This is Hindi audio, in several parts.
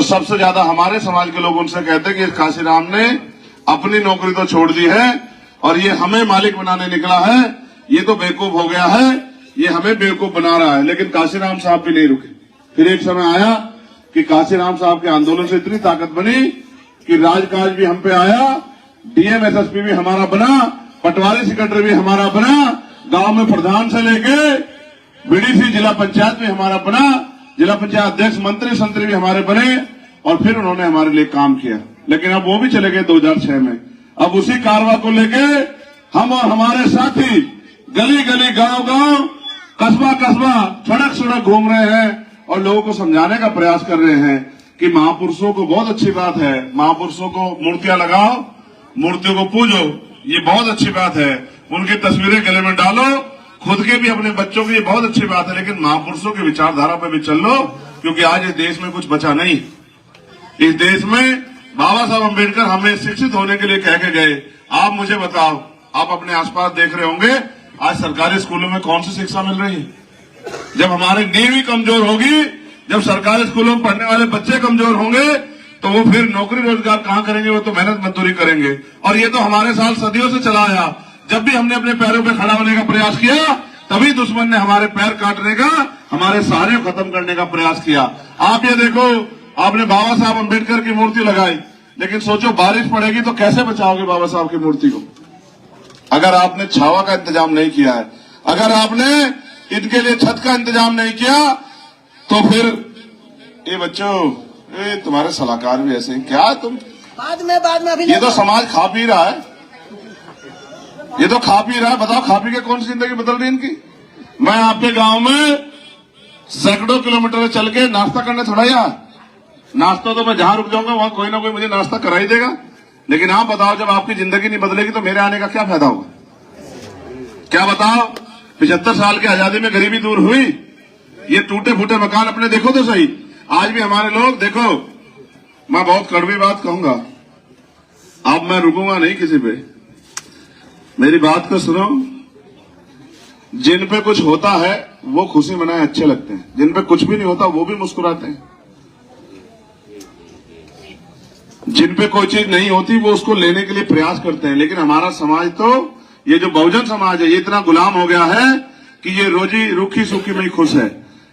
तो सबसे ज्यादा हमारे समाज के लोग उनसे कहते हैं कि काशीराम ने अपनी नौकरी तो छोड़ दी है और ये हमें मालिक बनाने निकला है, ये तो बेवकूफ हो गया है, ये हमें बेवकूफ बना रहा है। लेकिन काशीराम साहब भी नहीं रुके। फिर एक समय आया कि काशीराम साहब के आंदोलन से इतनी ताकत बनी कि राजकाज भी हम पे आया, डीएम एसएसपी भी हमारा बना, पटवारी सेक्रेटरी भी हमारा बना, गांव में प्रधान से लेके बीडीसी जिला पंचायत भी हमारा बना, जिला पंचायत अध्यक्ष मंत्री संतरी भी हमारे बने और फिर उन्होंने हमारे लिए काम किया। लेकिन अब वो भी चले गए 2006 में। अब उसी कारवा को लेके हम और हमारे साथी गली गली गांव गांव कस्बा कस्बा सड़क सड़क घूम रहे हैं और लोगों को समझाने का प्रयास कर रहे हैं कि महापुरुषों को बहुत अच्छी बात है, महापुरुषों को मूर्तियां लगाओ, मूर्तियों को पूजो, ये बहुत अच्छी बात है, उनकी तस्वीरें गले में डालो, खुद के भी अपने बच्चों की ये बहुत अच्छी बात है, लेकिन महापुरुषों की विचारधारा पर भी चल लो, क्योंकि आज इस देश में कुछ बचा नहीं। इस देश में बाबा साहब अम्बेडकर हमें शिक्षित होने के लिए कह के गए। आप मुझे बताओ, आप अपने आसपास देख रहे होंगे आज सरकारी स्कूलों में कौन सी शिक्षा मिल रही है। जब हमारी नींव ही कमजोर होगी, जब सरकारी स्कूलों में पढ़ने वाले बच्चे कमजोर होंगे, तो वो फिर नौकरी रोजगार कहां करेंगे, वो तो मेहनत मजदूरी करेंगे। और ये तो हमारे साथ सदियों से चला आया। जब भी हमने अपने पैरों पे खड़ा होने का प्रयास किया, तभी दुश्मन ने हमारे पैर काटने का, हमारे सहारे खत्म करने का प्रयास किया। आप ये देखो, आपने बाबा साहब अम्बेडकर की मूर्ति लगाई, लेकिन सोचो बारिश पड़ेगी तो कैसे बचाओगे बाबा साहब की मूर्ति को, अगर आपने छावा का इंतजाम नहीं किया है, अगर आपने इनके लिए छत का इंतजाम नहीं किया, तो फिर ये बच्चों, ये तुम्हारे सलाहकार भी ऐसे हैं क्या, तुम बाद में अभी ये तो समाज खा पी रहा है, ये तो खा पी रहा है। बताओ खा पी के कौन सी जिंदगी बदल रही है इनकी। मैं आपके गांव में सैकड़ों किलोमीटर चल के नाश्ता करने थोड़ा ही आया। नाश्ता तो मैं जहां रुक जाऊंगा वहां कोई ना कोई मुझे नाश्ता करा ही देगा। लेकिन आप बताओ, जब आपकी जिंदगी नहीं बदलेगी तो मेरे आने का क्या फायदा होगा। क्या बताओ, 75 साल की आजादी में गरीबी दूर हुई। ये टूटे फूटे मकान अपने देखो तो सही। आज भी हमारे लोग देखो, मैं बहुत कड़वी बात कहूंगा, अब मैं रुकूंगा नहीं किसी पे, मेरी बात को सुनो। जिन पे कुछ होता है वो खुशी मनाए अच्छे लगते हैं, जिन पे कुछ भी नहीं होता वो भी मुस्कुराते हैं। जिन पे कोई चीज नहीं होती वो उसको लेने के लिए प्रयास करते हैं। लेकिन हमारा समाज तो, ये जो बहुजन समाज है, ये इतना गुलाम हो गया है कि ये रोजी रूखी सूखी में ही खुश है।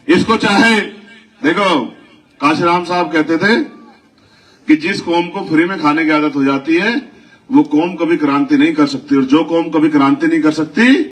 इसको चाहे देखो, काशीराम साहब कहते थे कि जिस कौम को फ्री में खाने की आदत हो जाती है वो कौम कभी क्रांति नहीं कर सकती, और जो कौम कभी क्रांति नहीं कर सकती